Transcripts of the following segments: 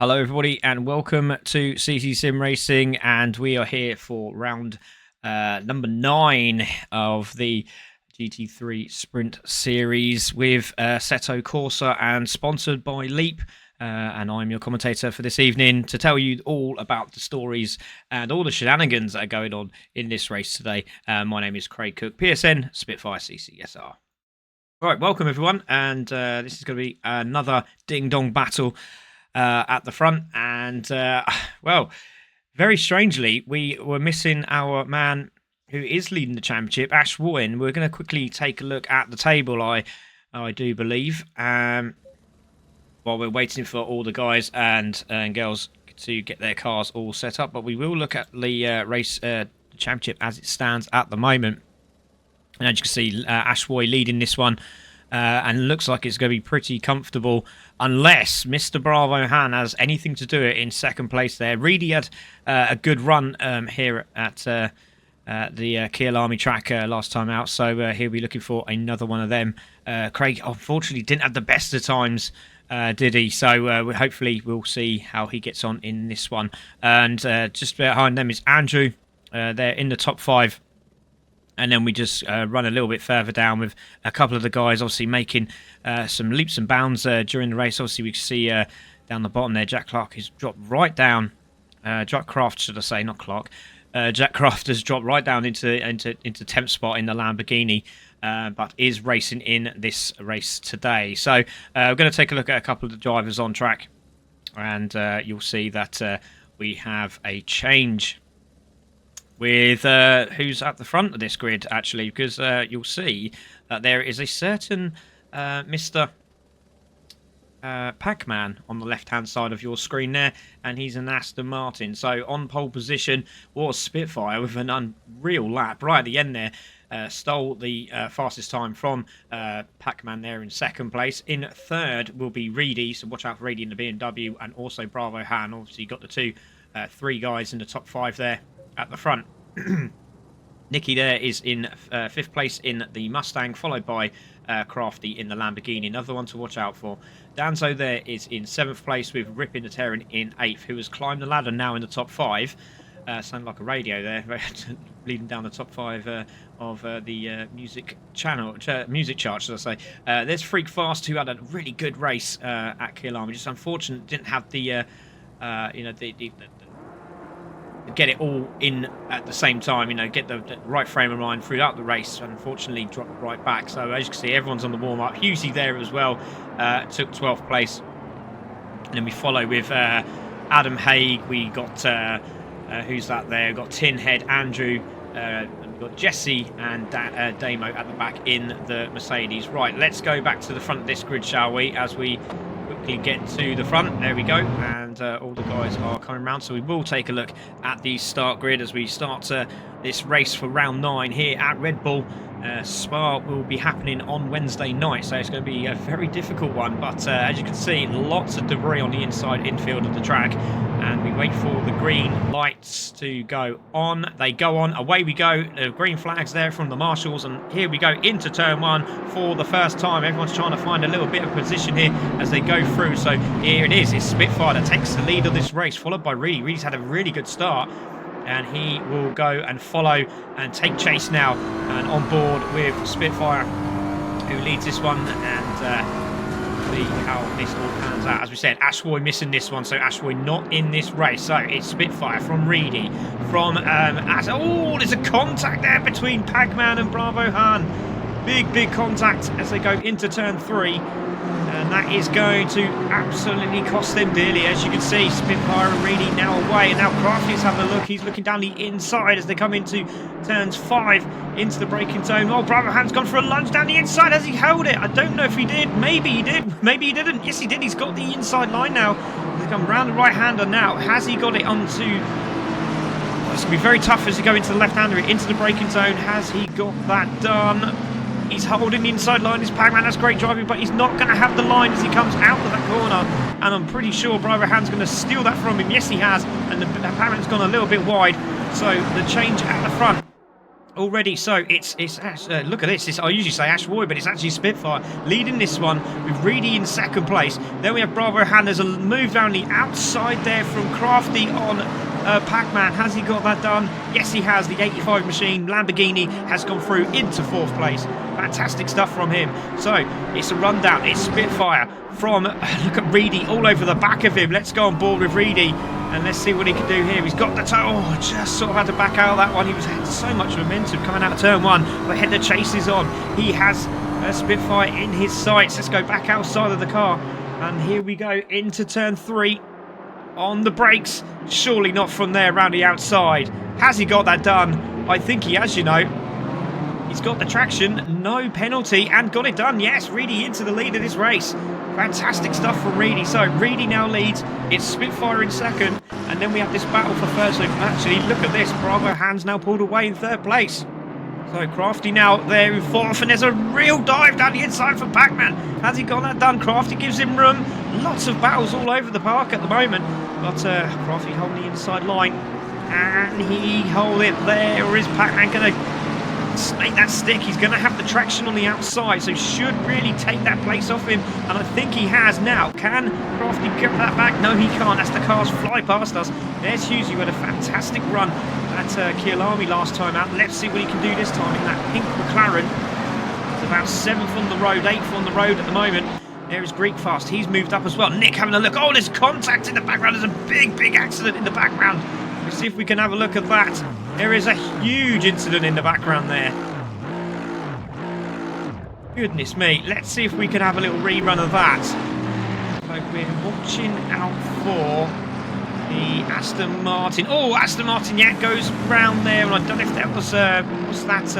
Hello everybody and welcome to CC Sim Racing, and we are here for round number 9 of the GT3 Sprint Series with Seto Corsa and sponsored by Leap. And I'm your commentator for this evening to tell you all about the stories and all the shenanigans that are going on in this race today. My name is Craig Cook, PSN Spitfire CCSR. All right, welcome everyone, and this is going to be another ding-dong battle at the front. And well, very strangely, we were missing our man who is leading the championship, Ash Warren. We're going to quickly take a look at the table, I do believe, while we're waiting for all the guys and girls to get their cars all set up. But we will look at the race championship as it stands at the moment. And as you can see, Ash Warren leading this one. And looks like it's going to be pretty comfortable unless Mr. Bravo Han has anything to do it in second place there. Reedy had a good run here at the Kiel Army track last time out, so he'll be looking for another one of them. Craig, unfortunately, didn't have the best of times, did he? So hopefully we'll see how he gets on in this one. And just behind them is Andrew. They're in the top 5. And then we just run a little bit further down with a couple of the guys obviously making some leaps and bounds during the race. Obviously, we can see down the bottom there, Jack Clark has dropped right down. Jack Craft, should I say, not Clark. Jack Craft has dropped right down into 10th spot in the Lamborghini, but is racing in this race today. So we're going to take a look at a couple of the drivers on track. And you'll see that we have a change with who's at the front of this grid, actually, because you'll see that there is a certain Mr. Pac-Man on the left-hand side of your screen there, and he's an Aston Martin. So on pole position was Spitfire with an unreal lap right at the end there. Stole the fastest time from Pac-Man there in second place. In third will be Reedy, so watch out for Reedy in the BMW, and also Bravo Han. Obviously, got the three guys in the top 5 there at the front. Nicky there is in 5th place in the Mustang, followed by Crafty in the Lamborghini. Another one to watch out for. Danzo there is in 7th place with Rippin the Terran in 8th, who has climbed the ladder now in the top 5. Sound like a radio there, leading down the top 5 of the music chart, should I say. There's Freak Fast, who had a really good race at Kiel Army. Just unfortunate didn't have the get it all in at the same time, get the right frame of mind throughout the race. Unfortunately, dropped right back. So as you can see, everyone's on the warm-up. Husey there as well, took 12th place. And then we follow with Adam Haig. We got, who's that there? We've got Tin Head, Andrew, we've got Jesse and Damo at the back in the Mercedes. Right, let's go back to the front of this grid, shall we, as we quickly get to the front. There we go, and all the guys are coming around, so we will take a look at the start grid as we start this race for round 9 here at Redbull. Spa will be happening on Wednesday night, so it's going to be a very difficult one, but as you can see, lots of debris on the inside infield of the track, and we wait for the green lights to go on. They go on, away we go. The green flags there from the marshals, and here we go into turn 1 for the first time. Everyone's trying to find a little bit of position here as they go through, so here it is. It's Spitfire that takes the lead of this race, followed by Reedy. Reedy's had a really good start, and he will go and follow and take chase now, and on board with Spitfire, who leads this one, and see how this all pans out. As we said, Ashwoy missing this one, so Ashwoy not in this race. So it's Spitfire from Reedy, from oh, there's a contact there between Pac-Man and Bravo Han. Big contact as they go into turn 3. And that is going to absolutely cost them dearly. As you can see, Spitfire and Reedy now away. And now Crafty's having a look. He's looking down the inside as they come into turns 5 into the braking zone. Oh, Bravo Han's gone for a lunge down the inside. Has he held it? I don't know if he did. Maybe he did. Maybe he didn't. Yes, he did. He's got the inside line now. He's come round the right-hander now. Has he got it onto... Oh, it's going to be very tough as he go into the left-hander, into the braking zone. Has he got that done? He's holding the inside line. This Pac-Man has great driving, but he's not going to have the line as he comes out of that corner. And I'm pretty sure Bravo Han's going to steal that from him. Yes, he has. And the Pac-Man's gone a little bit wide. So the change at the front already. So it's look at this. I usually say Ash Roy, but it's actually Spitfire leading this one with Reedy in second place. Then we have Bravo Han. There's a move down the outside there from Crafty on Pac-Man. Has he got that done? Yes, he has. The 85 machine Lamborghini has gone through into fourth place. Fantastic stuff from him. So it's a rundown. It's Spitfire from look at Reedy all over the back of him. Let's go on board with Reedy. And let's see what he can do here. He's got the toe. Oh, just sort of had to back out of that one. He had so much momentum coming out of turn one. But head the chase is on. He has a Spitfire in his sights. Let's go back outside of the car. And here we go into turn 3. On the brakes. Surely not from there around the outside. Has he got that done? I think he has, you know. He's got the traction. No penalty. And got it done. Yes, Reedy into the lead of this race. Fantastic stuff from Reedy. So Reedy now leads. It's Spitfire in second. And then we have this battle for third. So actually, look at this. Bravo Han's now pulled away in third place. So Crafty now there in fourth. And there's a real dive down the inside for Pac-Man. Has he got that done? Crafty gives him room. Lots of battles all over the park at the moment. But Crafty holding the inside line. And he hold it there. Or is Pac-Man going to snake that stick? He's going to have the traction on the outside, so should really take that place off him, and I think he has now. Can Crafty get that back? No, he can't. As the cars fly past us. There's Hughes, who had a fantastic run at Kielami last time out. Let's see what he can do this time in that pink McLaren. It's about 7th on the road, 8th on the road at the moment. There is Greek Fast. He's moved up as well. Nick having a look. Oh, there's contact in the background. There's a big accident in the background. Let's see if we can have a look at that. There is a huge incident in the background there. Goodness me. Let's see if we can have a little rerun of that. So we're watching out for the Aston Martin. Oh, Aston Martin, yeah, goes round there. And I don't know if that was that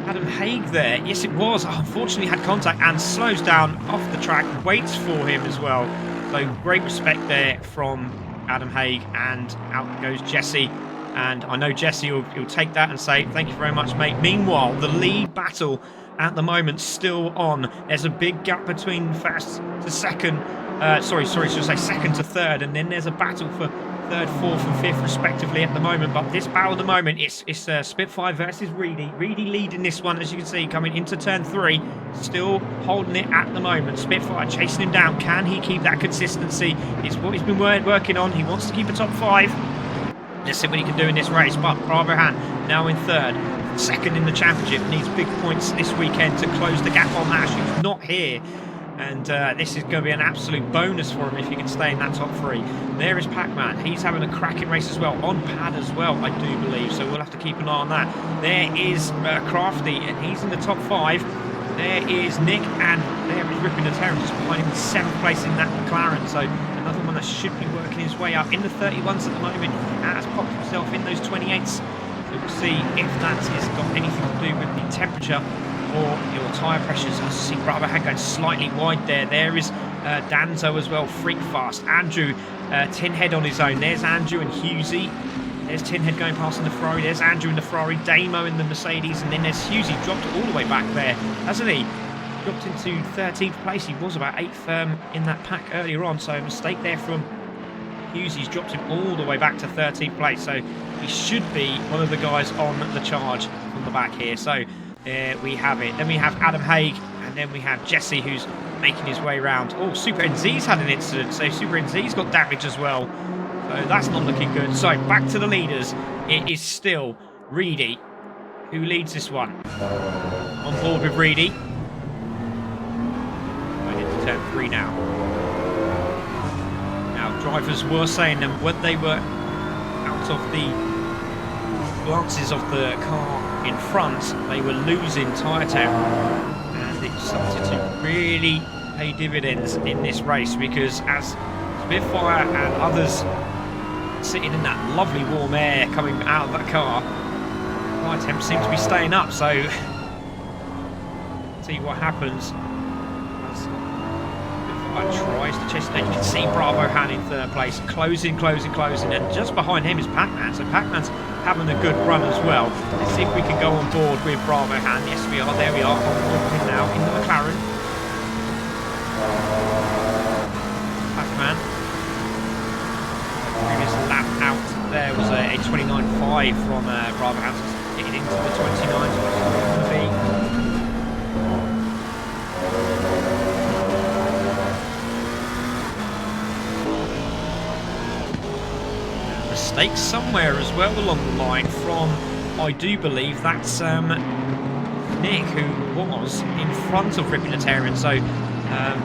Adam Haig there. Yes, it was. Oh, unfortunately had contact and slows down off the track. Waits for him as well. So great respect there from Adam Haig, and out goes Jesse. And I know Jesse will take that and say, thank you very much, mate. Meanwhile, the lead battle at the moment still on. There's a big gap between first to second. Should I say second to third. And then there's a battle for third, fourth and fifth respectively at the moment. But this battle at the moment, it's Spitfire versus Reedy. Reedy leading this one, as you can see, coming into turn 3. Still holding it at the moment. Spitfire chasing him down. Can he keep that consistency? It's what he's been working on. He wants to keep a top 5. Let's see what he can do in this race. But Bravo Han now in third. Second in the championship. Needs big points this weekend to close the gap on Ash, who's not here. And this is going to be an absolute bonus for him if he can stay in that top 3. There is Pac-Man. He's having a cracking race as well. On pad as well, I do believe. So we'll have to keep an eye on that. There is Crafty, and he's in the top 5. There is Nick, and there is Ripping the Terror just behind him in 7th place in that McLaren. So another one that should be working his way up in the 31s at the moment. Has popped himself in those 28s. So we'll see if that has got anything to do with the temperature or your tyre pressures. I see Bravo Han going slightly wide there. There is Danzo as well, Freak Fast. Andrew, Tinhead on his own. There's Andrew and Hughesy. There's Tinhead going past in the Ferrari. There's Andrew in the Ferrari, Damo in the Mercedes, and then there's Hughesy dropped all the way back there, hasn't he? Dropped into 13th place. He was about 8th in that pack earlier on, so a mistake there from Hughesy's dropped him all the way back to 13th place, so he should be one of the guys on the charge from the back here. So there we have it. Then we have Adam Haig, and then we have Jesse, who's making his way round. Oh, Super NZ's had an incident, so Super NZ's got damage as well. So that's not looking good. So back to the leaders. It is still Reedy who leads this one. On board with Reedy. Going into turn 3 now. Now drivers were saying that when they were out of the glances of the car in front, they were losing tyre temp, and it started to really pay dividends in this race, because as Spitfire and others sitting in that lovely warm air coming out of that car, tyre temps seem to be staying up. So see what happens as Spitfire tries to chase it. You can see Bravo Han in third place, closing, and just behind him is Pac-Man. So Pac-Man's having a good run as well. Let's see if we can go on board with Bravo Han. Yes, we are. There we are, on board with him now in the McLaren. Pac-Man. Previous lap out there was a 29.5 from Bravo Han. getting into the 29s, which is where it's going to be. Mistake somewhere as well along the line from, I do believe that's Nick, who was in front of Rippinatarian, so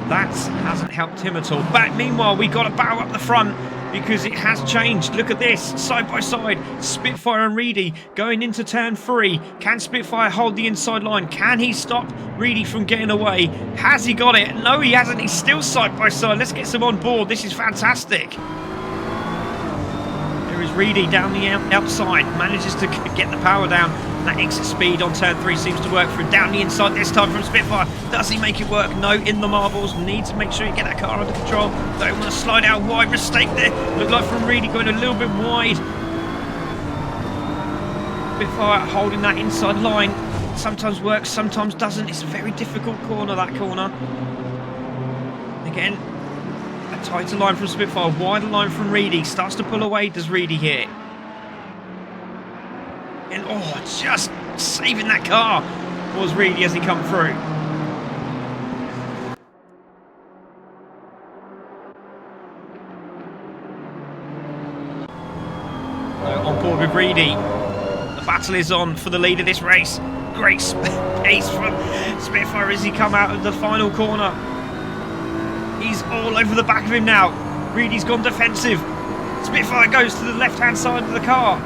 that hasn't helped him at all. But meanwhile, we got a battle up the front because it has changed. Look at this, side by side, Spitfire and Reedy going into turn 3. Can Spitfire hold the inside line? Can he stop Reedy from getting away? Has he got it? No, he hasn't. He's still side by side. Let's get some on board. This is fantastic. There is Reedy down the outside, manages to get the power down. That exit speed on turn 3 seems to work for him. Down the inside this time from Spitfire. Does he make it work? No, in the marbles. Need to make sure you get that car under control. Don't want to slide out wide. Mistake there. Looked like from Reedy going a little bit wide. Spitfire holding that inside line. Sometimes works, sometimes doesn't. It's a very difficult corner, that corner. Again, a tighter line from Spitfire. Wider line from Reedy. Starts to pull away. Does Reedy here? And oh, just saving that car was Reedy as he come through. So on board with Reedy. The battle is on for the lead of this race. Great pace from Spitfire as he come out of the final corner. He's all over the back of him now. Reedy's gone defensive. Spitfire goes to the left-hand side of the car.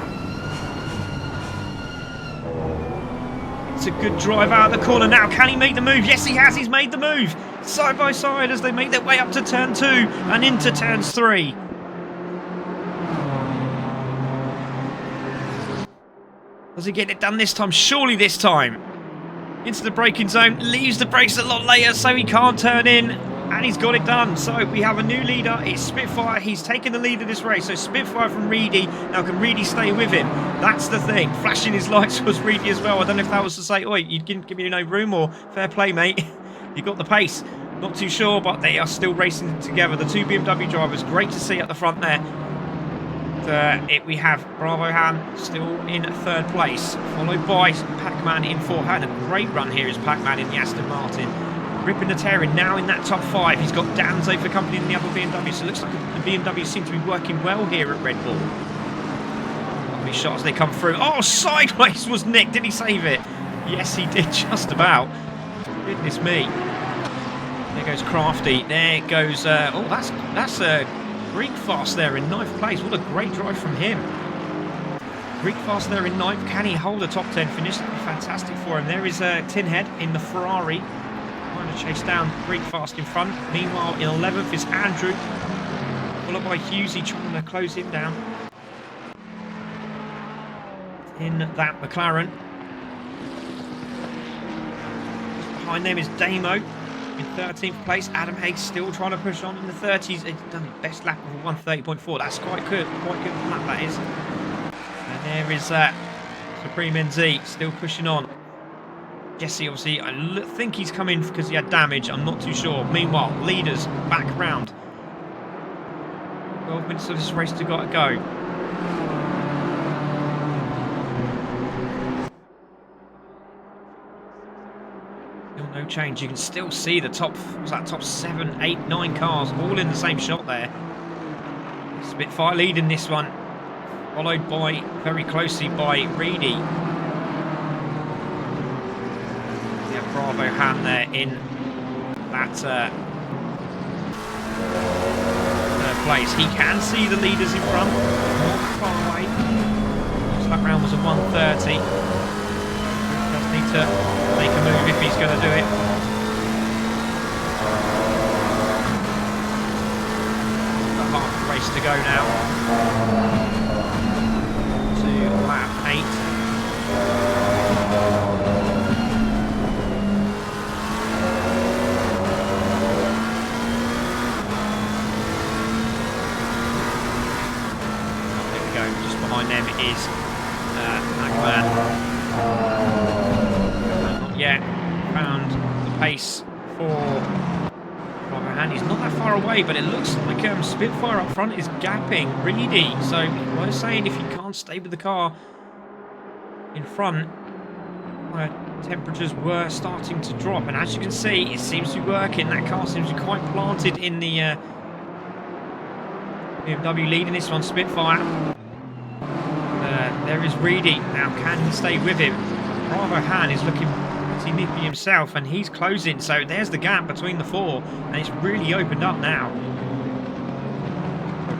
It's a good drive out of the corner now. Can he make the move? Yes, he has. He's made the move. Side by side as they make their way up to turn 2 and into turns 3. Does he get it done this time? Surely this time. Into the braking zone. Leaves the brakes a lot later so he can't turn in. And he's got it done. So we have a new leader. It's Spitfire. He's taken the lead of this race. So Spitfire from Reedy. Now can Reedy stay with him? That's the thing. Flashing his lights was Reedy as well. I don't know if that was to say, oi, you didn't give me no room, or fair play, mate. You got the pace. Not too sure, but they are still racing together. The two BMW drivers. Great to see at the front there. We have Bravo Han still in 3rd place. Followed by Pac-Man in 4th. Had a great run here is Pac-Man in the Aston Martin. Rippinatarian now in that top 5. He's got Danzo for company in the other BMW, so it looks like the BMW seem to be working well here at Red Bull. Lovely shots they come through. Oh, sideways was Nick. Did he save it? Yes, he did, just about. Goodness me. There goes Crafty. There goes... oh, that's Greek Fast there in 9th place. What a great drive from him. Greek Fast there in 9th. Can he hold a top 10 finish? That'd be fantastic for him. There is Tinhead in the Ferrari. Trying to chase down Greek Fast in front. Meanwhile, in 11th is Andrew, followed by Hughesy trying to close him down. In that McLaren. Just behind them is Damo in 13th place. Adam Haig still trying to push on in the 30s. He's done his best lap of a 1:30.4. That's quite good lap, that is. And there is Supreme NZ still pushing on. Jesse, obviously, I think he's come in because he had damage. I'm not too sure. Meanwhile, leaders back round. 12 minutes of this race to go. Still no change. You can still see the top 7, 8, 9 cars all in the same shot there. Spitfire leading this one, followed by very closely by Reedy. Bravo Han there in that 3rd place. He can see the leaders in front. Not far away. That round was a 1:30. Does need to make a move if he's going to do it. Got half the race to go now. To lap 8. Just behind them is Pac-Man. Not yet found the pace for Bravo Han. He's not that far away, but it looks like Spitfire up front is gapping Reedy. So I was saying, if you can't stay with the car, in front, temperatures were starting to drop, and as you can see, it seems to be working. That car seems to be quite planted in the BMW leading this one, Spitfire. There is Reedy. Now, can he stay with him? Bravo Han is looking pretty nippy himself, and he's closing. So there's the gap between the four, and it's really opened up now.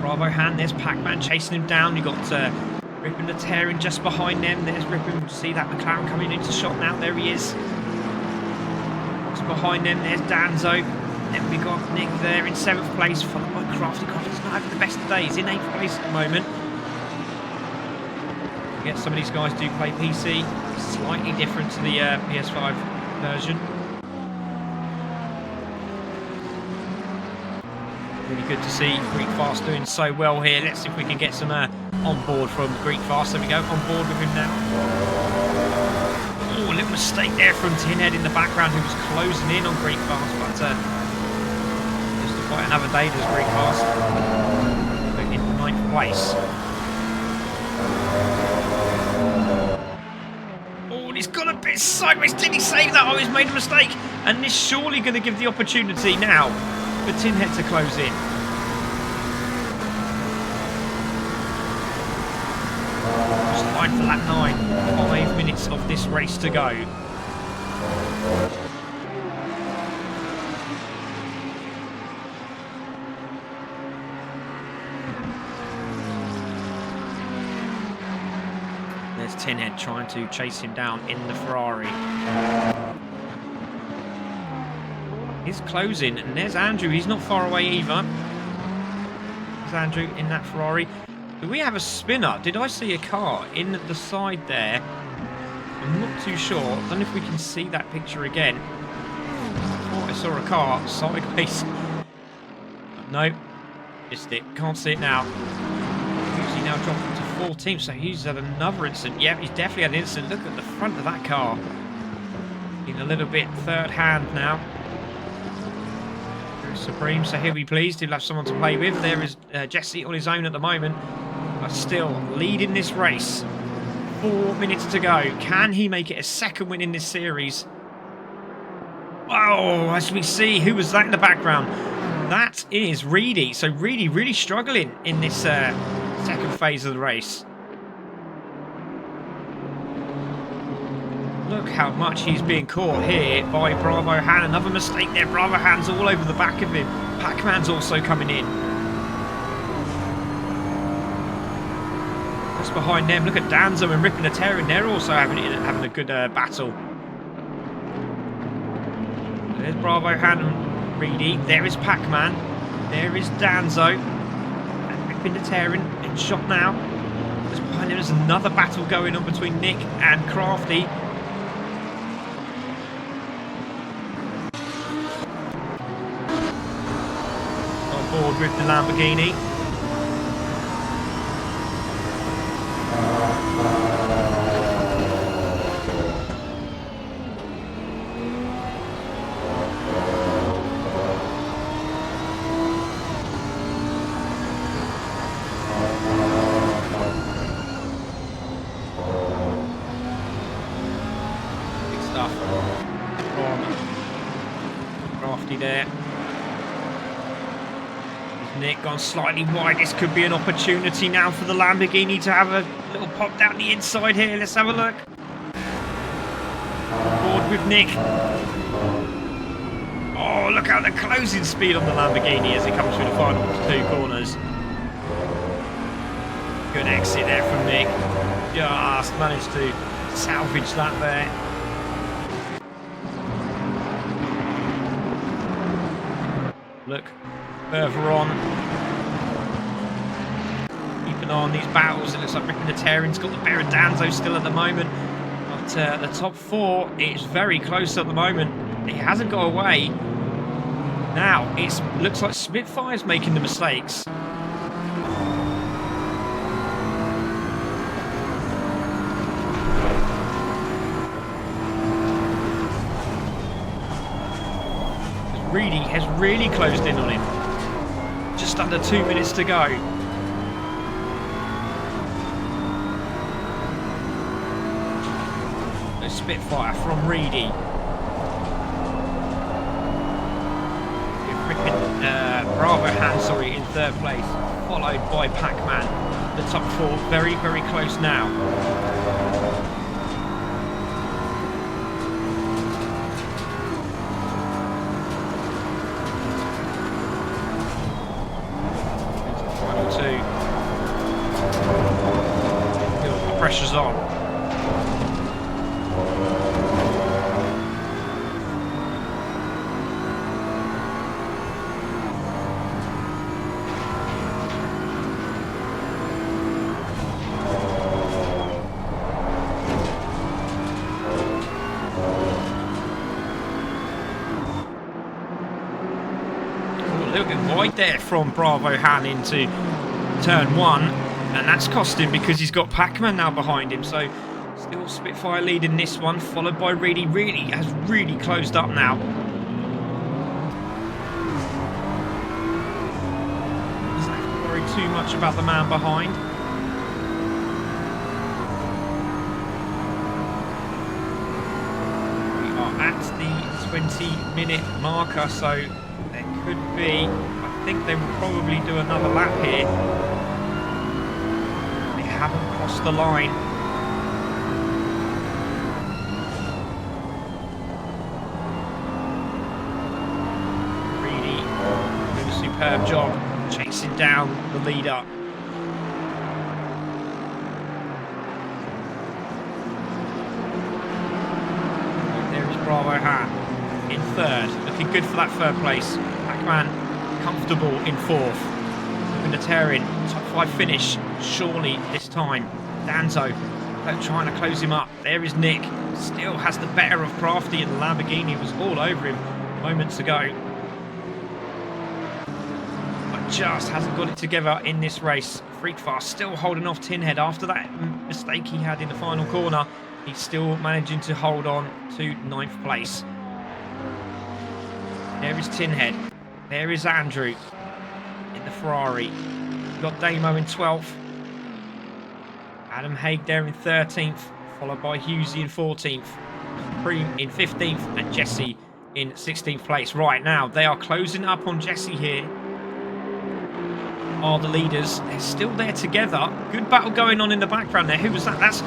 Bravo Han, there's Pac-Man chasing him down. You've got Ripping the Tearing just behind them. There's Ripping. See that McLaren coming into shot now. There he is. Just behind them, there's Danzo. Then we got Nick there in 7th place, followed by Crafty. Crafty's not having the best of days. In 8th place at the moment. Yes, some of these guys do play PC. Slightly different to the PS5 version. Really good to see Greek Fast doing so well here. Let's see if we can get some on board from Greek Fast. There we go, on board with him now. Oh, a little mistake there from Tinhead in the background, who was closing in on Greek Fast, but just to fight another day does Greek Fast. In 9th place. Oh, and he's got a bit sideways. Did he save that? Oh, he's made a mistake. And this surely going to give the opportunity now for Tinhead to close in. Just line for lap 9. 5 minutes of this race to go. There's Tinhead trying to chase him down in the Ferrari. He's closing, and there's Andrew. He's not far away either. There's Andrew in that Ferrari. Do we have a spinner? Did I see a car in the side there? I'm not too sure. I don't know if we can see that picture again. I thought I saw a car sideways. No, missed it. Can't see it now. Usually now dropped to 14th, so he's had another incident. Yeah, he's definitely had an incident. Look at the front of that car. Being a little bit third hand now. Supreme, so he'll be pleased. He'll have someone to play with. There is Jesse on his own at the moment, but still leading this race. 4 minutes to go. Can he make it a second win in this series? Oh, as we see, who was that in the background? That is Reedy. So Reedy really struggling in this second phase of the race. Look how much he's being caught here by Bravo Han. Another mistake there. Bravo Han's all over the back of him. Pac-Man's also coming in. Just behind them, look at Danzo and Ripping the Tearing. They're also having a good battle. There's Bravo Han and Reedy. There is Pac-Man. There is Danzo. And Ripping the Tearing in shot now. Just behind them, there's another battle going on between Nick and Crafty. Board with the Lamborghini. Big stuff from Crafty there. Nick gone slightly wide. This could be an opportunity now for the Lamborghini to have a little pop down the inside here. Let's have a look. Board with Nick. Oh, look at the closing speed on the Lamborghini as it comes through the final 2 corners. Good exit there from Nick. Just managed to salvage that there. Look. Further on, keep an eye on these battles. It looks like Ripping the Tearing's got the better of Danzo still at the moment, but the top 4 is very close at the moment. He hasn't got away. Now it looks like Spitfire's making the mistakes. Reedy has really closed in on him. Just under 2 minutes to go. A Spitfire from Reedy. Bravo Han, sorry, in third place, followed by Pac-Man. The top four very, very close now. Final two. The pressure's on. A little bit wide there from Bravo Han into turn one, and that's cost him because he's got Pac-Man now behind him. So still Spitfire leading this one, followed by Reedy. Reedy has really closed up now. Doesn't have to worry too much about the man behind. We are at the 20-minute marker, so could be, I think they will probably do another lap here. They haven't crossed the line. Reedy doing a superb job chasing down the leader. There is Bravo Han in third, looking good for that third place. Pac-Man comfortable in fourth. Unitarian top five finish, surely this time. Danzo trying to close him up. There is Nick, still has the better of Crafty, and the Lamborghini was all over him moments ago. But just hasn't got it together in this race. Freakfast still holding off Tinhead after that mistake he had in the final corner. He's still managing to hold on to 9th place. There is Tinhead. There is Andrew in the Ferrari. We've got Damo in 12th. Adam Haig there in 13th, followed by Hughesy in 14th. Preem in 15th, and Jesse in 16th place. Right now, they are closing up on Jesse here. Are the leaders. They're still there together. Good battle going on in the background there. Who was that? It's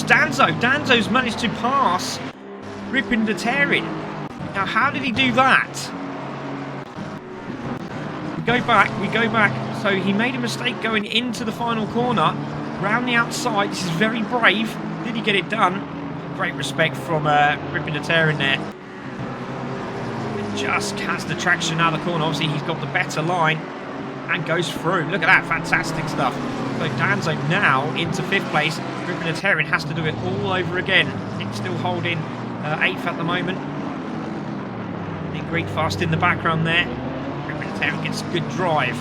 Danzo. Danzo's managed to pass Ripping the Tearing. Now, how did he do that? We go back. So he made a mistake going into the final corner, round the outside. This is very brave. Did he get it done? Great respect from Ripping the Tearing there. Just has the traction out of the corner. Obviously, he's got the better line and goes through. Look at that, fantastic stuff. So Danzo now into 5th place. Ripping the Tearing has to do it all over again. Nick's still holding 8th at the moment. Nick Greekfast in the background there. Terry gets a good drive.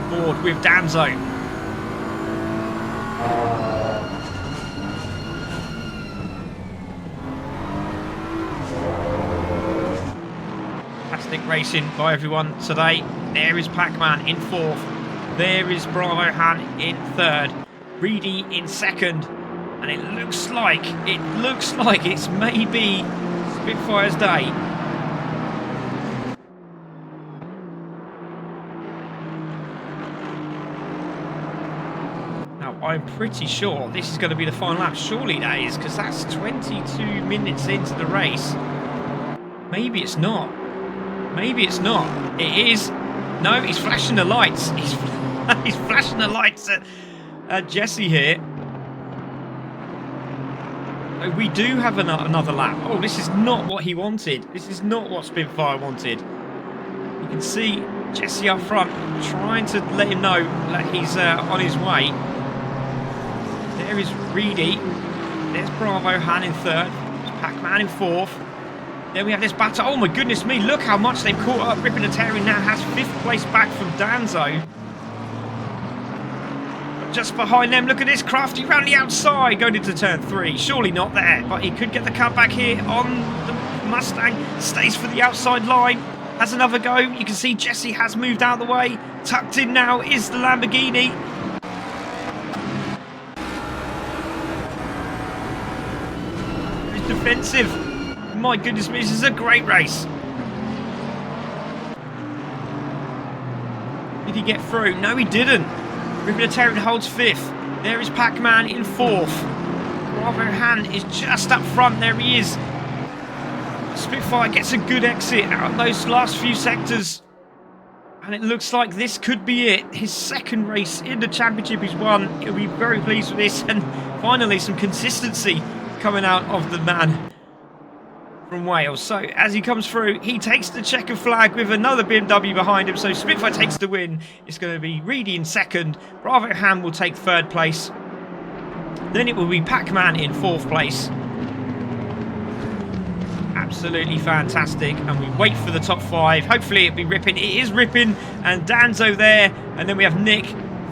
On board with Danzo. Fantastic racing by everyone today. There is Pac-Man in 4th. There is Bravo Han in 3rd. Reedy in 2nd. And it looks like it's maybe Spitfire's day. Now, I'm pretty sure this is going to be the final lap. Surely that is, because that's 22 minutes into the race. Maybe it's not. Maybe it's not. It is. No, he's flashing the lights. He's flashing the lights at Jesse here. We do have another lap. Oh, this is not what he wanted. This is not what Spitfire wanted. You can see Jesse up front trying to let him know that he's on his way. There is Reedy. There's Bravo Han in 3rd. There's Pac-Man in 4th. Then we have this battle. Oh my goodness me, look how much they've caught up. Ripping the Tearing now has 5th place back from Danzo. Just behind them, look at this, Crafty round the outside, going into turn 3. Surely not there, but he could get the cut back here on the Mustang. Stays for the outside line. has another go. You can see Jesse has moved out of the way. Tucked in now is the Lamborghini. It's defensive. My goodness me, this is a great race. Did he get through? No, he didn't. Rippin' holds 5th. There is Pac-Man in 4th. Bravo Han is just up front. There he is. Spitfire gets a good exit out of those last few sectors. And it looks like this could be it. His 2nd race in the championship he's won. He'll be very pleased with this. And finally some consistency coming out of the man from Wales. So as he comes through, he takes the checker flag with another BMW behind him. So Spitfire takes the win. It's going to be Reedy in 2nd. Bravo Ham will take 3rd place. Then it will be Pac-Man in 4th place. Absolutely fantastic. And we wait for the top 5. Hopefully it'll be Rippin. It is Rippin and Danzo there. And then we have Nick,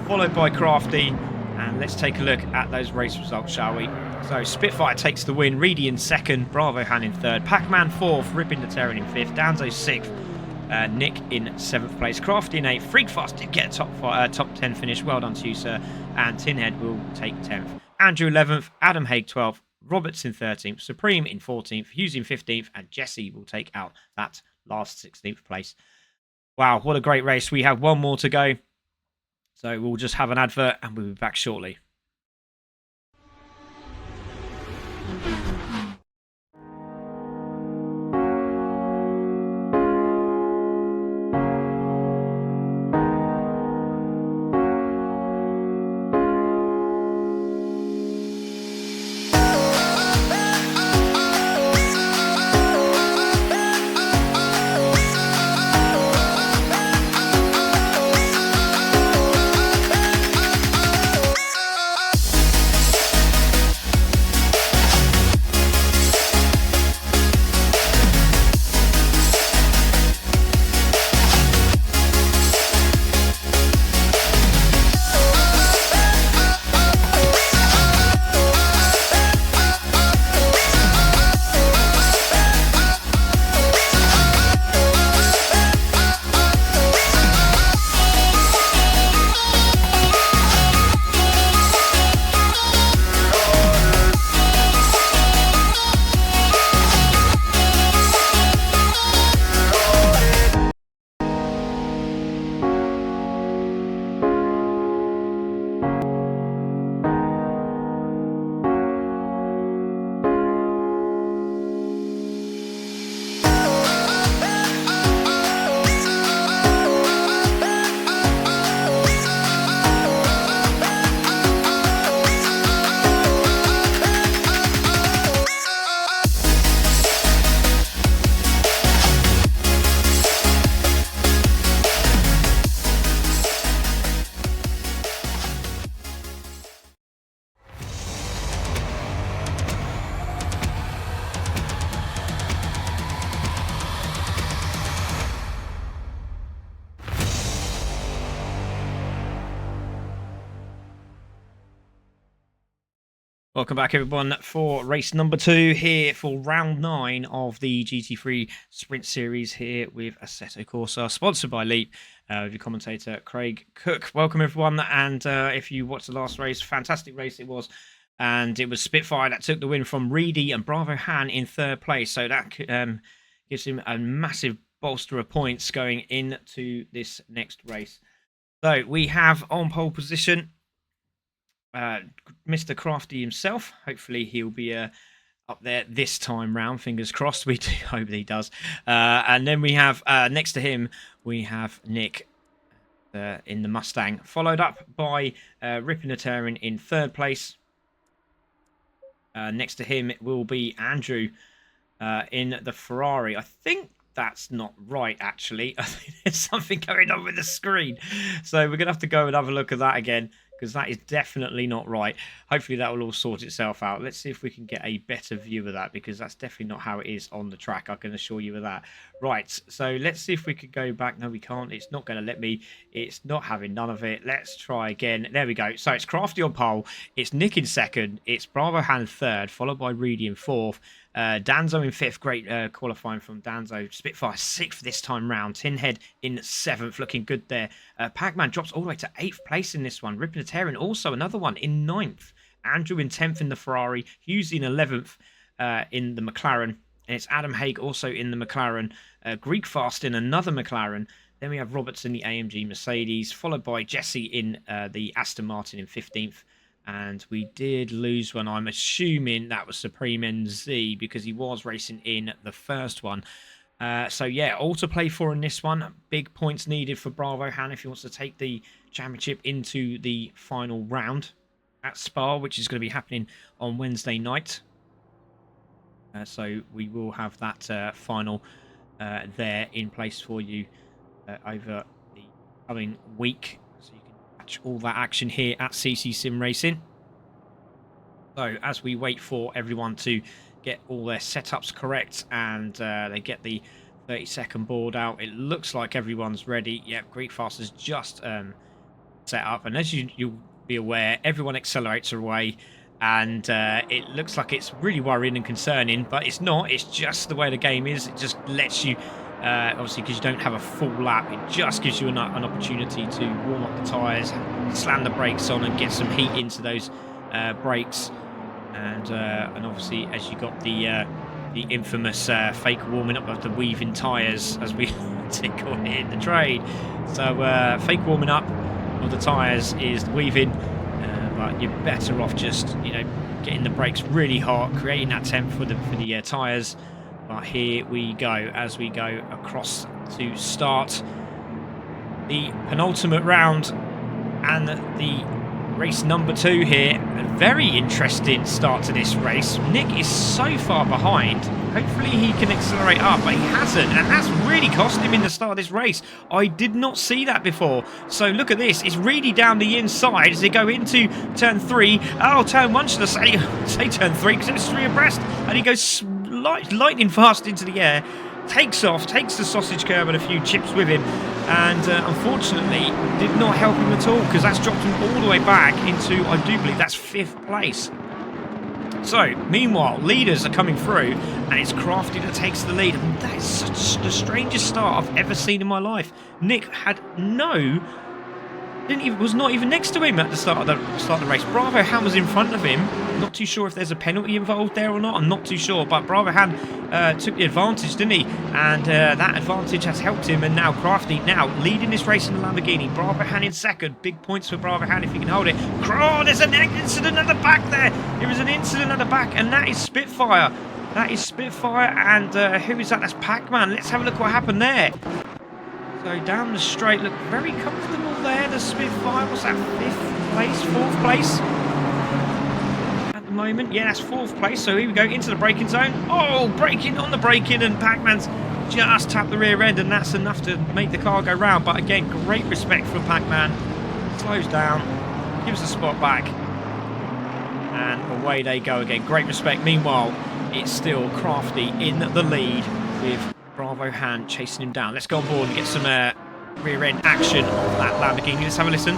followed by Crafty. And let's take a look at those race results, shall we? So Spitfire takes the win. Reedy in 2nd. Bravo Han in 3rd. Pac-Man 4th. Rippin the Terran in 5th. Danzo 6th. Nick in 7th place. Crafty in 8th. Freakfast did get a top 10 finish. Well done to you, sir. And Tinhead will take 10th. Andrew 11th. Adam Haig 12th. Roberts in 13th, Supreme in 14th, Hughes in 15th, and Jesse will take out that last 16th place. Wow, what a great race. We have one more to go. So we'll just have an advert and we'll be back shortly. Welcome back, everyone, for race number 2 here for round 9 of the GT3 Sprint Series here with Assetto Corsa, sponsored by Leap, with your commentator Craig Cook. Welcome, everyone, and if you watched the last race, fantastic race it was, and it was Spitfire that took the win from Reedy and Bravo Han in 3rd place, so that gives him a massive bolster of points going into this next race. So we have on pole position Mr. Crafty himself. Hopefully he'll be up there this time round. Fingers crossed. We do hope he does. And then we have next to him, we have Nick in the Mustang, followed up by Rippin the Terran in 3rd place. Next to him it will be Andrew in the Ferrari. I think that's not right, actually. I think there's something going on with the screen. So we're going to have to go and have a look at that again, because that is definitely not right. Hopefully that will all sort itself out. Let's see if we can get a better view of that, because that's definitely not how it is on the track, I can assure you of that. Right, so let's see if we could go back. No, we can't. It's not going to let me. It's not having none of it. Let's try again. There we go. So it's Crafty on pole. It's Nick in second. It's Bravo Han third, followed by Reedy in fourth. Danzo in fifth. Great qualifying from Danzo. Spitfire sixth this time round. Tinhead in seventh. Looking good there. Pac-Man drops all the way to eighth place in this one. Ripnotarian also another one in ninth. Andrew in 10th in the Ferrari. Hughes in 11th in the McLaren. And it's Adam Haig also in the McLaren. Greek Fast in another McLaren. Then we have Roberts in the AMG Mercedes, followed by Jesse in the Aston Martin in 15th. And we did lose one. I'm assuming that was Supreme NZ because he was racing in the first one. So yeah, all to play for in this one. Big points needed for Bravo Han if he wants to take the championship into the final round at Spa, which is going to be happening on Wednesday night. So we will have that final there in place for you over the coming week. So you can catch all that action here at CC Sim Racing. So as we wait for everyone to get all their setups correct and they get the 30-second board out, it looks like everyone's ready. Yep, Greek Fast has just set up. And as you'll be aware, everyone accelerates away. And it looks like it's really worrying and concerning, but it's not. It's just the way the game is. It just lets you, obviously, because you don't have a full lap, it just gives you an opportunity to warm up the tyres, slam the brakes on, and get some heat into those brakes. And obviously, as you got the infamous fake warming up of the weaving tyres, as we call it in the trade. So fake warming up of the tyres is weaving. But you're better off just, getting the brakes really hot, creating that temp for the tyres. But here we go as we go across to start the penultimate round and the race number 2 here. A very interesting start to this race. Nick is so far behind. Hopefully he can accelerate up, but he hasn't, and that's really cost him in the start of this race. I did not see that before. So look at this. It's really down the inside as they go into turn 3. Oh, turn 1 should I say turn 3, because it was 3 abreast, and he goes lightning fast into the air. Takes off, takes the sausage curb and a few chips with him, and unfortunately did not help him at all, because that's dropped him all the way back into, I do believe that's 5th place. So, meanwhile, leaders are coming through, and it's Crafty that takes the lead. And that is such the strangest start I've ever seen in my life. Nick had was not even next to him at the start of the race. Bravo Han was in front of him. Not too sure if there's a penalty involved there or not. I'm not too sure, but Bravo Han took the advantage, didn't he? And that advantage has helped him. And now Crafty leading this race in the Lamborghini. Bravo Han in second. Big points for Bravo Han if he can hold it. Oh, there's an incident at the back there. There is an incident at the back, and that is Spitfire. That is Spitfire, and who is that? That's Pac-Man. Let's have a look what happened there. So down the straight, look very comfortable there. The Spitfire, what's that, 5th place, 4th place at the moment? Yeah, that's 4th place. So here we go into the braking zone. Oh, braking on the braking, and Pac-Man's just tapped the rear end, and that's enough to make the car go round. But again, great respect for Pac-Man. Slows down, gives the spot back, and away they go again. Great respect. Meanwhile, it's still Crafty in the lead with Bravo Han chasing him down. Let's go on board and get some rear end action of that Lamborghini. Let's have a listen.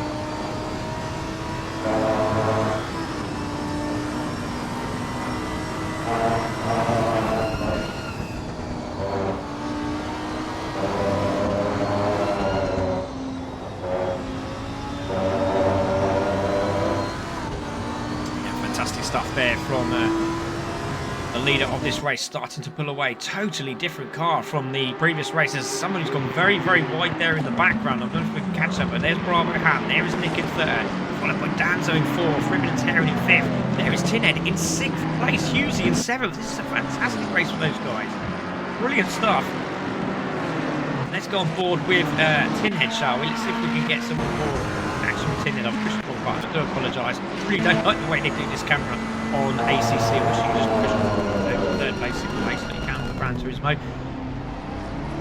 Yeah, fantastic stuff there from the leader of this race, starting to pull away. Totally different car from the previous races. Someone who's gone very, very wide there in the background. I don't know if we can catch up, but there's Bravo Han. There is Nick in 3rd, followed by Danzo in 4th, Ripnotarian in 5th. There is Tinhead in 6th place, Hughesy in 7th. This is a fantastic race for those guys. Brilliant stuff. Let's go on board with Tinhead, shall we? Let's see if we can get some more action with Tinhead. I've pushed the ball button. I do apologise. I really don't like the way they do this camera on ACC, which you just push the 3rd place, 6th place, that you can on the Gran Turismo.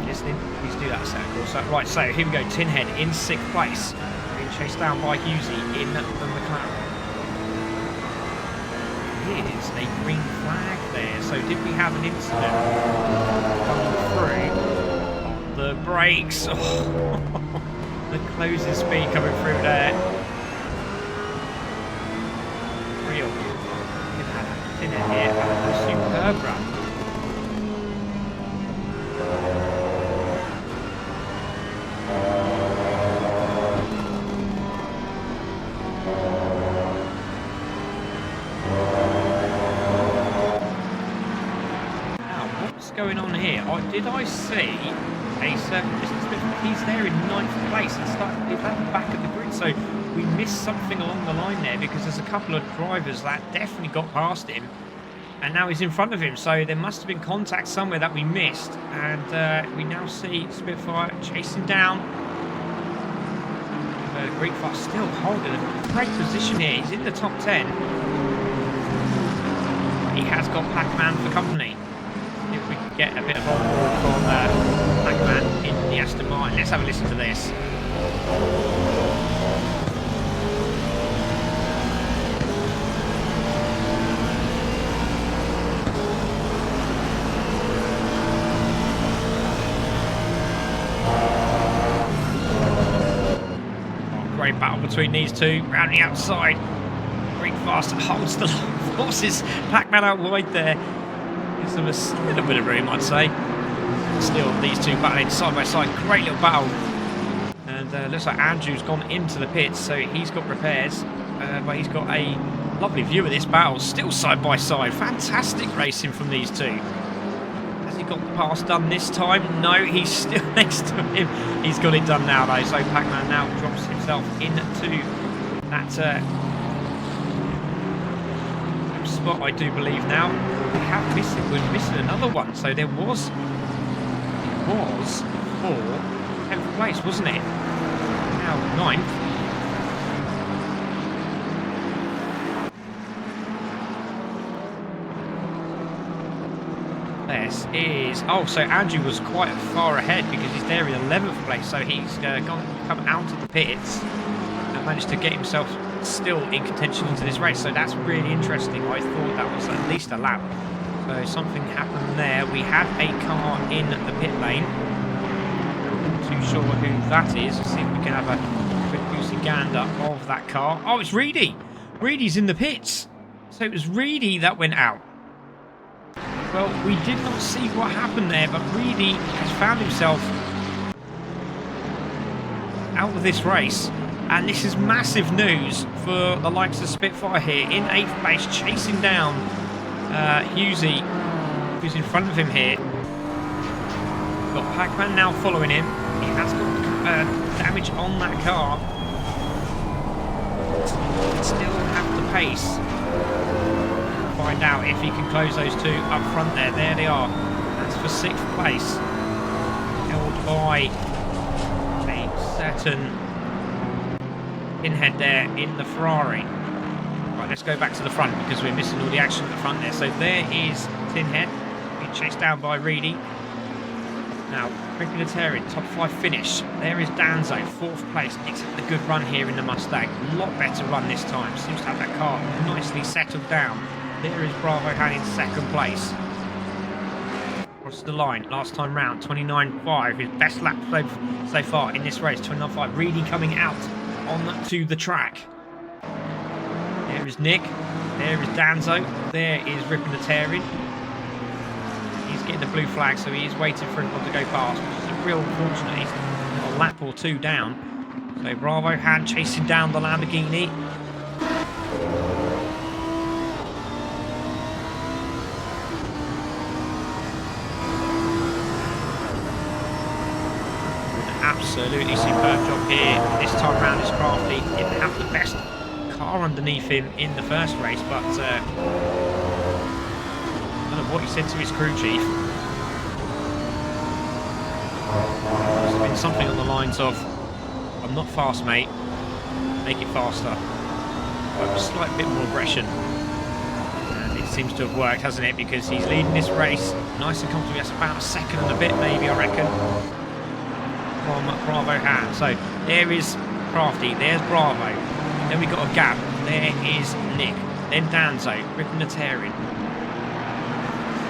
Listening, please do that a second. Also, right, so here we go. Tinhead in 6th place, being chased down by Hughesy in the McLaren. Here's a green flag there. So did we have an incident coming through? the brakes. Oh, the closing speed coming through there. Real. Look at that. Thinner here. A superb run. Going on here? Did I see a certain distance difference? He's there in 9th place and started at the back of the grid, so we missed something along the line there because there's a couple of drivers that definitely got past him and now he's in front of him, so there must have been contact somewhere that we missed, and we now see Spitfire chasing down. Greenfire still holding a great position here. He's in the top 10. He has got Pac-Man for company. If we can get a bit of on-board from Pac-Man in the Aston Martin. Let's have a listen to this. Oh, great battle between these two. Round the outside. Greenfast holds the forces Pac-Man out wide there. Gives them a little bit of room, I'd say. Still, these two battling side by side. Great little battle. And looks like Andrew's gone into the pits, so he's got repairs. But he's got a lovely view of this battle. Still side by side. Fantastic racing from these two. Has he got the pass done this time? No, he's still next to him. He's got it done now, though. So Pac-Man now drops himself into that spot, I do believe now. We're missing another one, so it was for 10th place, wasn't it? Now 9th. This is... Oh, so Andrew was quite far ahead because he's there in 11th place, so he's come out of the pits and managed to get himself still in contention into this race, so that's really interesting. I thought that was at least a lap, so something happened there. We had a car in the pit lane. Not too sure who that is. Let's see if we can have a quick goosey gander of that car. Oh, it's Reedy. Reedy's in the pits, so it was Reedy that went out. Well, we did not see what happened there, but Reedy has found himself out of this race. And this is massive news for the likes of Spitfire here. In 8th place, chasing down Husey, who's in front of him here. Got Pac-Man now following him. He has got damage on that car. Still have the pace. Find out if he can close those two up front there. There they are. That's for 6th place. Held by a certain Pinhead there in the Ferrari. Right, let's go back to the front because we're missing all the action at the front there. So there is Pinhead being chased down by Reedy. Now, Rippinatarian, top 5 finish. There is Danzo, 4th place. It's a good run here in the Mustang. A lot better run this time. Seems to have that car nicely settled down. There is Bravo Han in 2nd place. Across the line, last time round, 29.5. His best lap so far in this race, 29.5. Reedy coming out on to the track. There is Nick. There is Danzo. There is Rippinatarian. He's getting the blue flag, so he is waiting for everyone to go past, which is a real fortunate. He's got a lap or two down. So Bravo Han chasing down the Lamborghini. Absolutely superb job here. This time round is Crafty. Didn't have the best car underneath him in the first race, but I don't know what he said to his crew chief. Must have been something on the lines of, "I'm not fast, mate. Make it faster." But a slight bit more aggression. And it seems to have worked, hasn't it? Because he's leading this race nice and comfortably. That's about a second and a bit, maybe, I reckon, from Bravo Han. So there is Crafty, there's Bravo, then we got a gap, there is Nick, then Danzo, Rippinatarian.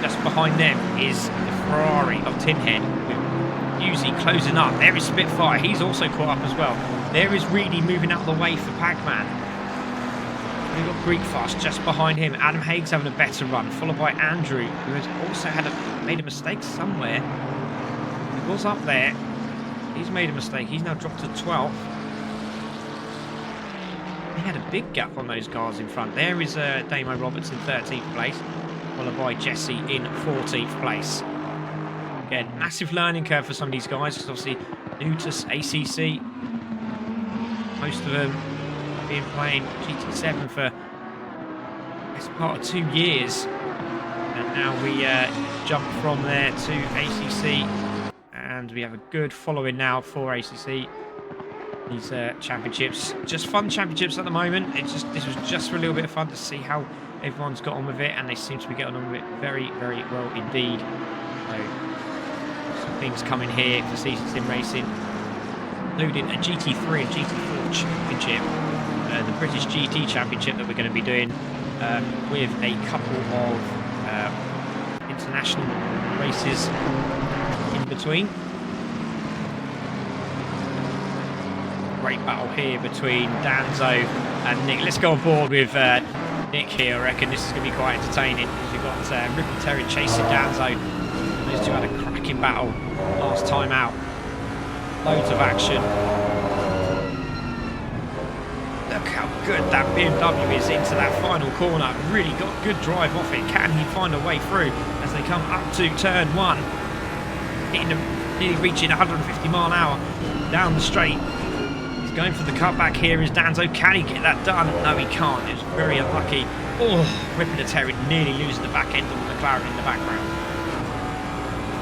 Just behind them is the Ferrari of Tinhead with Husey closing up. There is Spitfire. He's also caught up as well. There is Reedy moving out of the way for Pac-Man. We've got Greek Fast just behind him. Adam Haig's having a better run, followed by Andrew, who has also made a mistake somewhere. He was up there. He's made a mistake. He's now dropped to 12th. He had a big gap on those cars in front. There is Damo Roberts in 13th place, followed by Jesse in 14th place. Again, massive learning curve for some of these guys, because obviously new to ACC. Most of them been playing GT7 for best part of 2 years, and now we jump from there to ACC, and we have a good following now for ACC. These championships, just fun championships at the moment. This was just for a little bit of fun to see how everyone's got on with it, and they seem to be getting on with it very, very well indeed. So some things coming here for Season Sim Racing, including a GT3 and GT4 championship. The British GT Championship that we're going to be doing with a couple of international races in between. Great battle here between Danzo and Nick. Let's go on board with Nick here. I reckon this is going to be quite entertaining. We've got Ripple Terry chasing Danzo. Those two had a cracking battle last time out. Loads of action. Look how good that BMW is into that final corner. Really got good drive off it. Can he find a way through as they come up to turn 1? Hitting them, nearly reaching 150 mile an hour down the straight. He's going for the cutback here. Is Danzo? Can he get that done? No, he can't. It was very unlucky. Oh, ripping the Terry, nearly losing the back end of the McLaren in the background.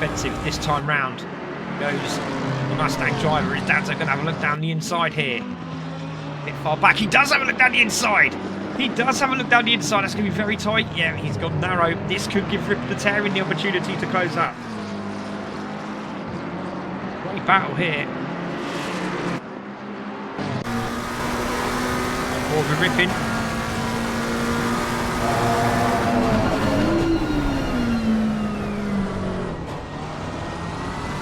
Defensive this time round. Goes the Mustang driver. Is Danzo going to have a look down the inside here? A bit far back. He does have a look down the inside. He does have a look down the inside. That's going to be very tight. Yeah, he's got narrow. This could give Rip the Terry the opportunity to close up. Great battle here. More of a ripping.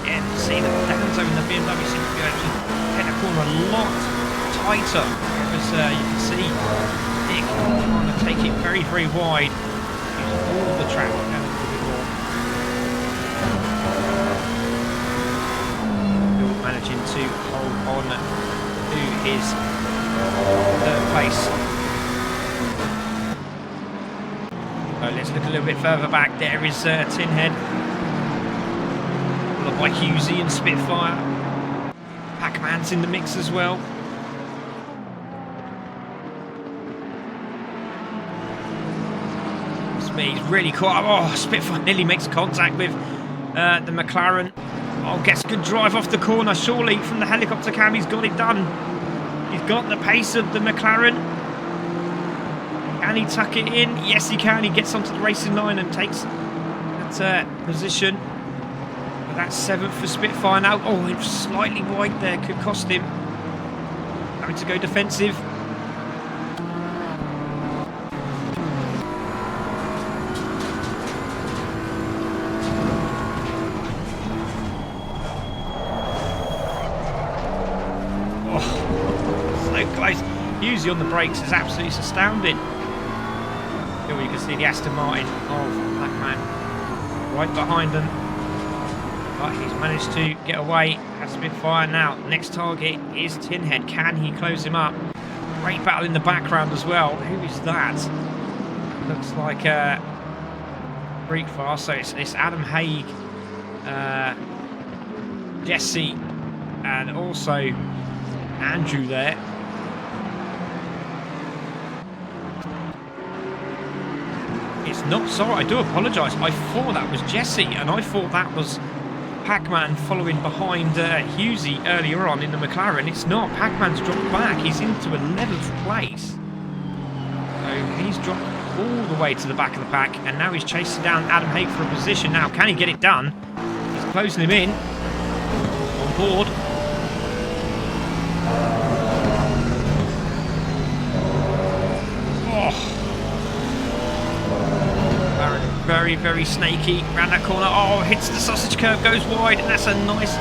Yeah, see the Danzo in the BMW seems to be able to hit the corner a lot tighter, because you can see Nick trying to take it very, very wide. Use all the track and a little bit more. Still managing to hold on to his third place. So let's look a little bit further back. There is Tinhead, followed by Husey and Spitfire. Pac-Man's in the mix as well. He's really caught up. Oh, Spitfire nearly makes contact with the McLaren. Oh, gets good drive off the corner, surely, from the helicopter cam. He's got it done. He's got the pace of the McLaren. Can he tuck it in? Yes, he can. He gets onto the racing line and takes that position. But that's 7th for Spitfire now. Oh, it was slightly wide there. Could cost him. Having to go defensive. Husey on the brakes is absolutely astounding. Here you can see the Aston Martin of Pac-Man right behind them. But he's managed to get away. Has Spitfire now. Next target is Tinhead. Can he close him up? Great battle in the background as well. Who is that? Looks like Greek Fast. So it's Adam Haig, Jesse, and also Andrew there. It's not, sorry, I do apologise. I thought that was Jesse, and I thought that was Pac-Man following behind Husey earlier on in the McLaren. It's not. Pac-Man's dropped back. He's into 11th place. So he's dropped all the way to the back of the pack, and now he's chasing down Adam Haig for a position. Now, can he get it done? He's closing him in. On board. Very, very snaky around that corner. Oh, hits the sausage curve, goes wide, and that's a nice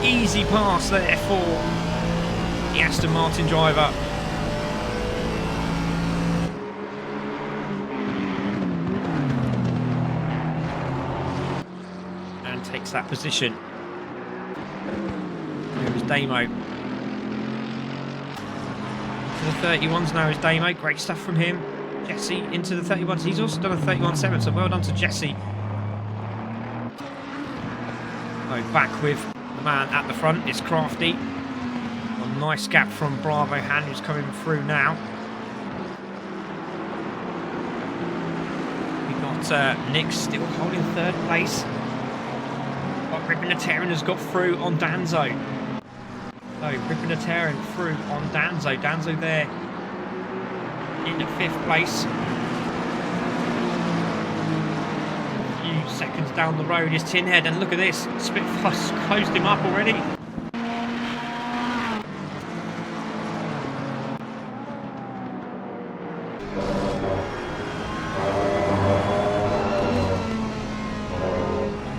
easy pass there for the Aston Martin driver. And takes that position. There is Damo. To the 31s now is Damo. Great stuff from him. Jesse into the 31s. He's also done a 31.7, so well done to Jesse. Oh, back with the man at the front. It's Crafty. A nice gap from Bravo Han, who's coming through now. We got Nick still holding third place. But Ripping the Terran has got through on Danzo. So Ripping the Terran through on Danzo. Danzo there in the 5th place. A few seconds down the road is Tinhead, and look at this. Spitfire's closed him up already. On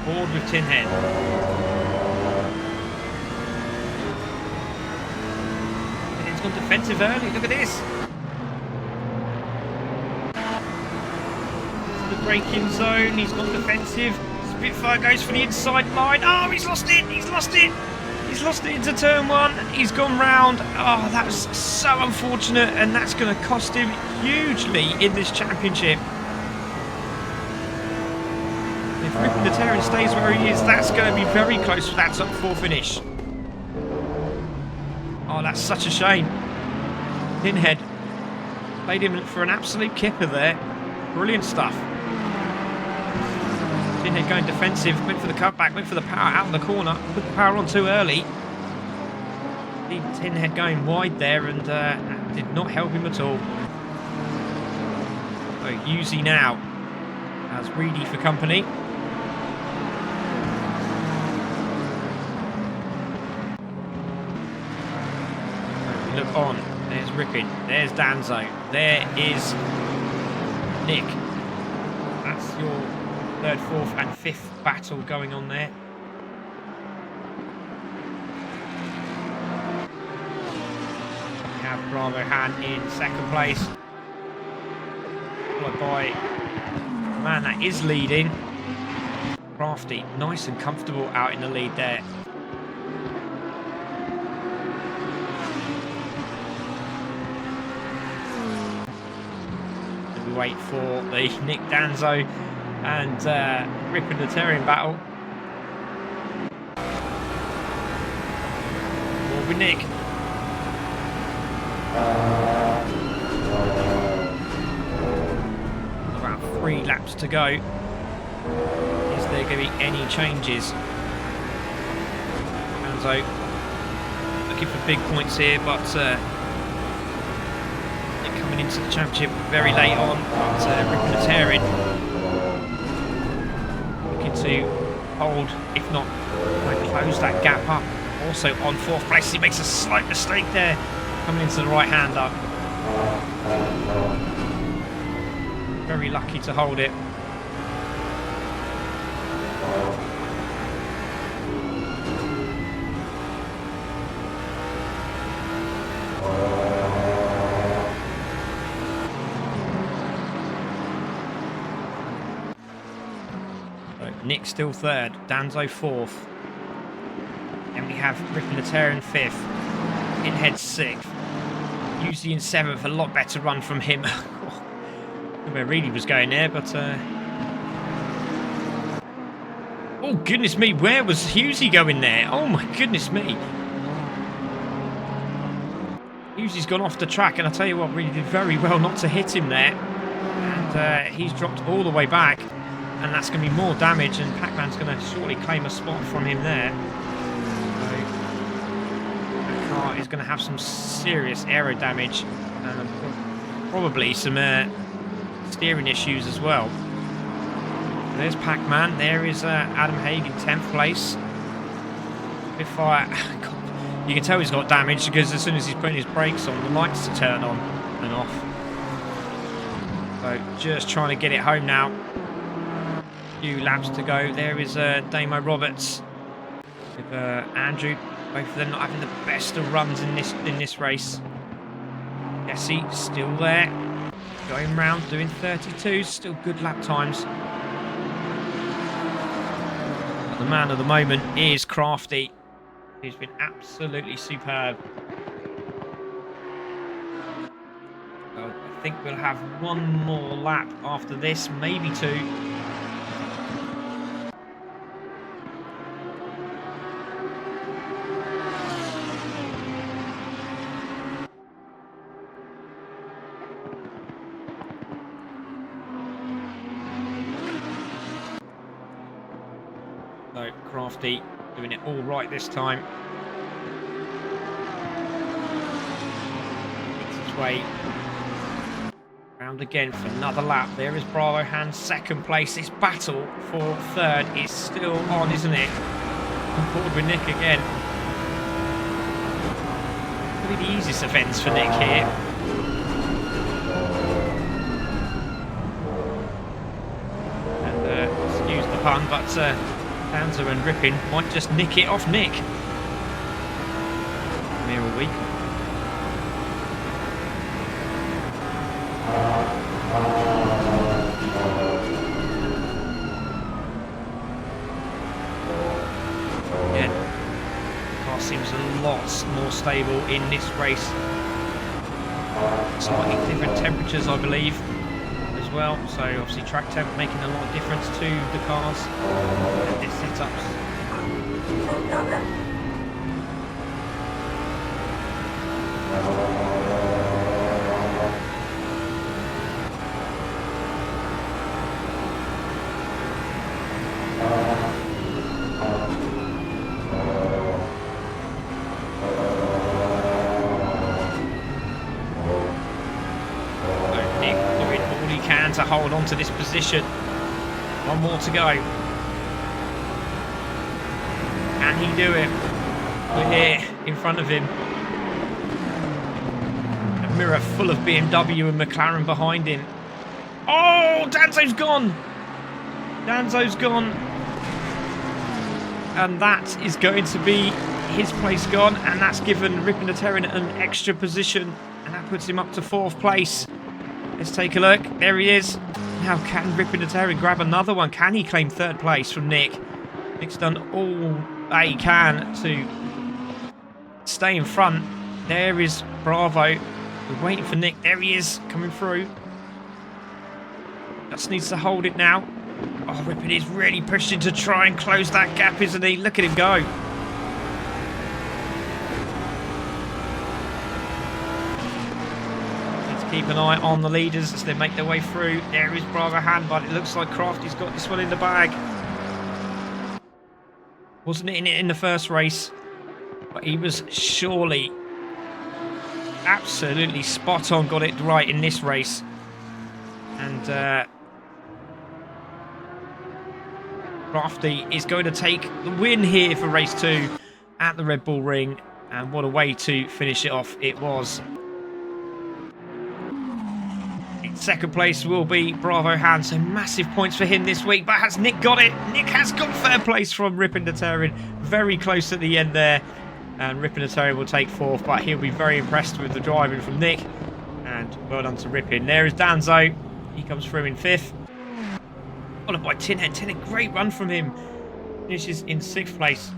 board with Tinhead. Tinhead's gone defensive early, look at this. Braking zone, he's gone defensive. Spitfire goes for the inside line. Oh, he's lost it, he's lost it. He's lost it into turn 1. He's gone round. Oh, that was so unfortunate, and that's going to cost him hugely in this championship. If Ripping the Terran stays where he is, that's going to be very close for that top 4 finish. Oh, that's such a shame. Pinhead played him for an absolute kipper there. Brilliant stuff. Tinhead going defensive, went for the cutback, went for the power out of the corner, put the power on too early. Tinhead going wide there, and that did not help him at all. So Yuzi now has Reedy for company. So we look on, there's Rippin, there's Danzo, there is Nick. That's your 3rd, 4th and 5th battle going on there. We have Bravo Han in 2nd place. Followed by the man that is leading. Crafty, nice and comfortable out in the lead there. We wait for the Nick Danzo and Ripping the Terran battle. More with Nick. About 3 laps to go. Is there going to be any changes? Danzo looking for big points here, but they're coming into the championship very late on. But Ripping the Terran to hold, if not close that gap up. Also on 4th place, he makes a slight mistake there, coming into the right hander. Very lucky to hold it. Nick still 3rd, Danzo 4th. Then we have Ripping the Terran 5th, Pinhead 6th, Yuzi in 7th. A lot better run from him. Where Reedy was going there, but oh goodness me, where was Yuzi going there? Oh my goodness me. Yuzi's gone off the track, and I tell you what, really did very well not to hit him there. And he's dropped all the way back. And that's going to be more damage, and Pac-Man's going to shortly claim a spot from him there. So the car is going to have some serious aero damage, and probably some steering issues as well. There's Pac-Man. There is Adam Haig in 10th place. Spitfire, God, you can tell he's got damage because as soon as he's putting his brakes on, the lights turn on and off. So just trying to get it home now. Few laps to go. There is Damo Roberts With Andrew, both of them not having the best of runs in this race. Jesse still there, going round, doing 32s, still good lap times. But the man of the moment is Crafty, who's been absolutely superb. So I think we'll have one more lap after this, maybe two. So Crafty doing it all right this time. Makes his way round again for another lap. There is Bravo Hands, second place. This battle for third is still on, isn't it? On board with Nick again. Probably the easiest events for Nick here. And excuse the pun, but Danza and Rippin might just nick it off Nick. Mere a week. Yeah, the car seems a lot more stable in this race. Slightly different temperatures, I believe, as well. So obviously track temp making a lot of difference to the cars and their setups. To hold on to this position. One more to go. Can he do it? We're here in front of him. A mirror full of BMW and McLaren behind him. Oh, Danzo's gone. Danzo's gone. And that is going to be his place gone. And that's given Rippin' the Terran an extra position. And that puts him up to 4th place. Let's take a look. There he is. Now can Rippin' the Terran grab another one? Can he claim 3rd place from Nick? Nick's done all that he can to stay in front. There is Bravo. We're waiting for Nick. There he is, coming through. Just needs to hold it now. Oh, Rippin' is really pushing to try and close that gap, isn't he? Look at him go. Keep an eye on the leaders as they make their way through. There is Bravo Hand, but it looks like Crafty's got this one in the bag. Wasn't in it in the first race, but he was surely absolutely spot on, got it right in this race. And Crafty is going to take the win here for race 2 at the Red Bull Ring. And what a way to finish it off it was. Second place will be Bravo Hand, so massive points for him this week. But has Nick got it? Nick has got 3rd place from Rippin' the Terran. Very close at the end there. And Rippin' the Terran will take 4th, but he'll be very impressed with the driving from Nick. And well done to Rippin'. There is Danzo. He comes through in 5th. Followed by Tinhead. Tinhead, great run from him. Finishes in 6th place.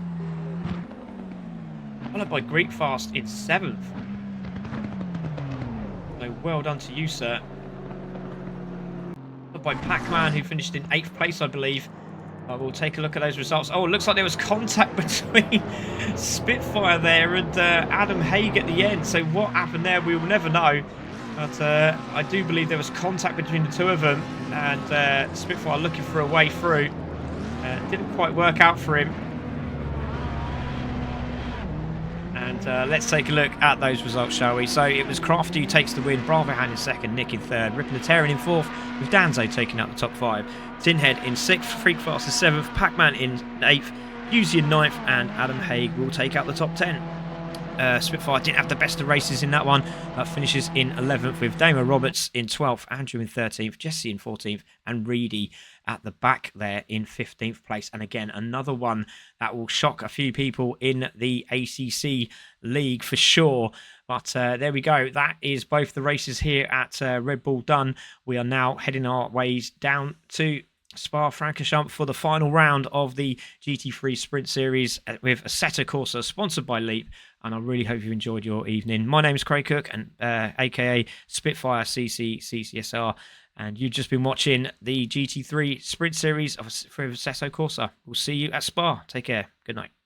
Followed by Greek Fast in 7th. So well done to you, sir. By Pac-Man, who finished in 8th place, I believe. We'll take a look at those results. Oh, it looks like there was contact between Spitfire there and Adam Haig at the end. So what happened there, we will never know. But I do believe there was contact between the two of them. And Spitfire looking for a way through. Didn't quite work out for him. And let's take a look at those results, shall we? So it was Crafty who takes the win, Bravo Hand in 2nd, Nick in 3rd, Rippin' the Terran in 4th, with Danzo taking out the top 5, Tinhead in 6th, Freak Fast in 7th, Pac-Man in 8th, Yuzi in 9th, and Adam Haig will take out the top 10. Spitfire didn't have the best of races in that one, but finishes in 11th with Damo Roberts in 12th, Andrew in 13th, Jesse in 14th, and Reedy at the back there in 15th place. And again, another one that will shock a few people in the ACC league for sure. But there we go. That is both the races here at Red Bull done. We are now heading our ways down to Spa-Francorchamps for the final round of the GT3 Sprint Series with Assetto Corsa, sponsored by Leap. And I really hope you enjoyed your evening. My name is Craig Cook, and aka Spitfire CC CCSR, and you've just been watching the GT3 Sprint Series for Assetto Corsa. We'll see you at Spa. Take care. Good night.